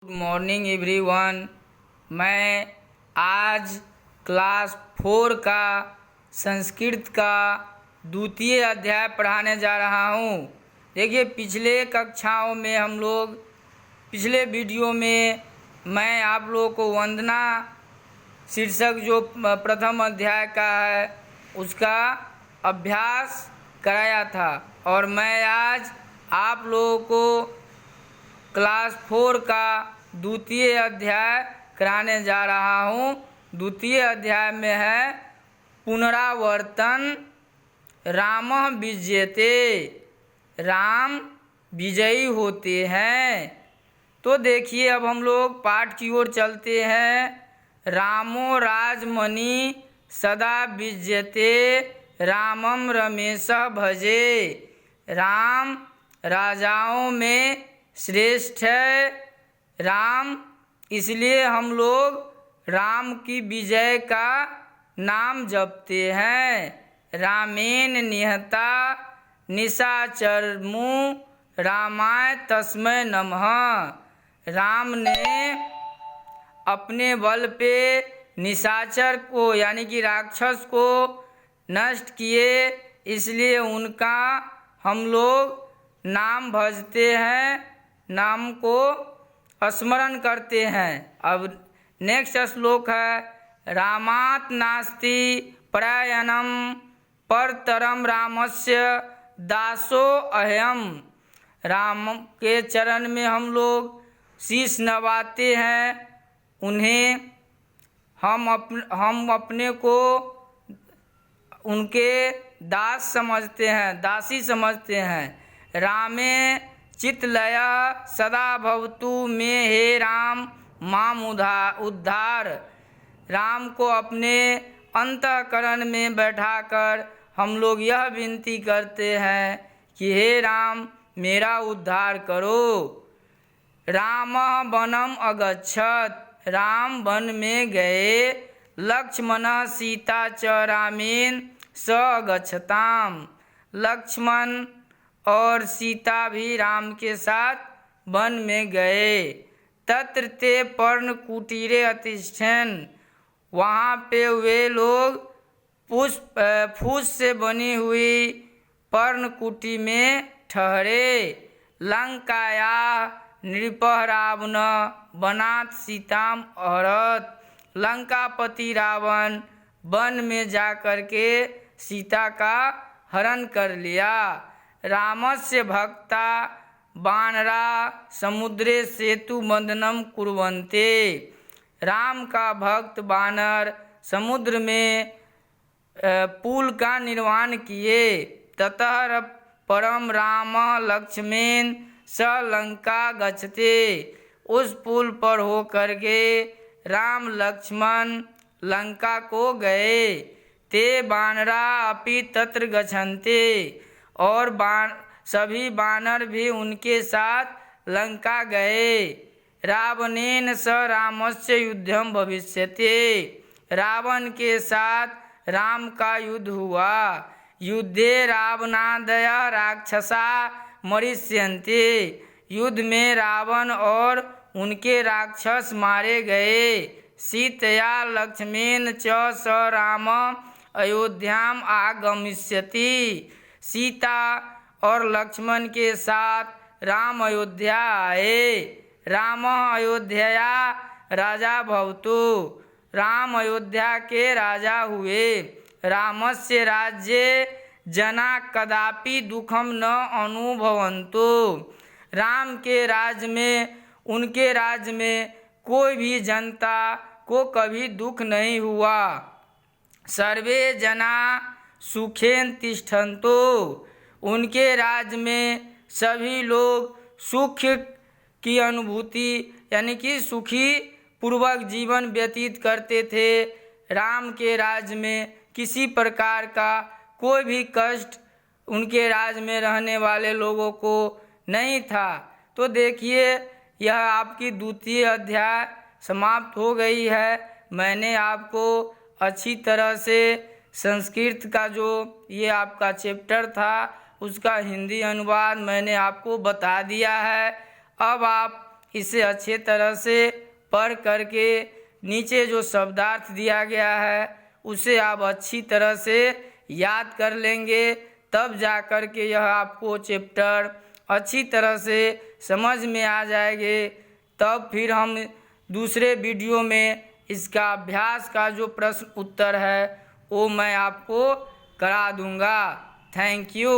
Good morning everyone. मैं आज class 4 का संस्कृत का द्वितीय अध्याय पढ़ाने जा रहा हूँ। देखिए, पिछले कक्षाओं में हम लोग पिछले वीडियो में मैं आप लोगों को वंदना शीर्षक जो प्रथम अध्याय का है उसका अभ्यास कराया था, और मैं आज आप लोगों को क्लास 4 का द्वितीय अध्याय कराने जा रहा हूँ। द्वितीय अध्याय में है पुनरावर्तन। रामः विजयते, राम विजयी होते हैं। तो देखिए, अब हम लोग पाठ की ओर चलते हैं। रामो राजमणि सदा विजयते, रामम रमेशः भजे। राम राजाओं में श्रेष्ठ है। राम, इसलिए हम लोग राम की विजय का नाम जपते हैं। रामेण निहता निशाचरमु, रामाय तस्मै नमः। राम ने अपने बल पे निशाचर को यानी कि राक्षस को नष्ट किए, इसलिए उनका हम लोग नाम भजते हैं, नाम को स्मरण करते हैं। अब नेक्स्ट श्लोक है रामात् नास्ति प्रयाणं परतरम रामस्य दासो अहम्। राम के चरण में हम लोग शीश नवाते हैं, उन्हें हम अपने को उनके दास समझते हैं, दासी समझते हैं। रामे चित्तलय सदा भवतु मे हे राम माम उद्धार। राम को अपने अंतःकरण में बैठाकर हम लोग यह विनती करते हैं कि हे राम, मेरा उद्धार करो। रामः वनम अगच्छत, राम वन में गए। लक्ष्मणः सीता च रामेण स अगच्छताम्, लक्ष्मण और सीता भी राम के साथ वन में गए। तत्र ते पर्णकुटीरे अतिष्ठन्, वहाँ पे वे लोग फूस से बनी हुई पर्णकुटी में ठहरे। लंकाया नृपः रावण वनात् सीताम अहरत, लंकापति रावण वन में जा कर के सीता का हरण कर लिया। रामस्य भक्ता वानरा समुद्रे सेतु बंधनम कुर्वन्ते, राम का भक्त वानर समुद्र में पुल का निर्माण किए। ततः परम राम लक्ष्मण स लंका गच्छते, उस पुल पर हो करके राम लक्ष्मण लंका को गए। ते वानरा अपि तत्र गच्छन्ते, और सभी वानर भी उनके साथ लंका गए। रावणेन स रामस्य युद्धम भविष्यते, रावण के साथ राम का युद्ध हुआ। युद्धे रावणादय राक्षसा मरिष्यन्ते, युद्ध में रावण और उनके राक्षस मारे गए। सीतया लक्ष्मणेन च स राम अयोध्याम आगमिष्यति, सीता और लक्ष्मण के साथ राम अयोध्या आए। राम अयोध्या राजा भवतु, राम अयोध्या के राजा हुए। रामस्य राज्ये जना कदापि दुखम न अनुभवन्तु, राम के राज्य में, उनके राज्य में कोई भी जनता को कभी दुख नहीं हुआ। सर्वे जना सुखेन तिष्ठन्तु, उनके राज्य में सभी लोग सुख की अनुभूति यानी कि सुखी पूर्वक जीवन व्यतीत करते थे। राम के राज्य में किसी प्रकार का कोई भी कष्ट उनके राज्य में रहने वाले लोगों को नहीं था। तो देखिए, यह आपकी द्वितीय अध्याय समाप्त हो गई है। मैंने आपको अच्छी तरह से संस्कृत का जो ये आपका चैप्टर था उसका हिंदी अनुवाद मैंने आपको बता दिया है। अब आप इसे अच्छे तरह से पढ़ करके नीचे जो शब्दार्थ दिया गया है उसे आप अच्छी तरह से याद कर लेंगे, तब जा कर के यह आपको चैप्टर अच्छी तरह से समझ में आ जाएंगे। तब फिर हम दूसरे वीडियो में इसका अभ्यास का जो प्रश्न उत्तर है वो मैं आपको करा दूंगा। Thank you.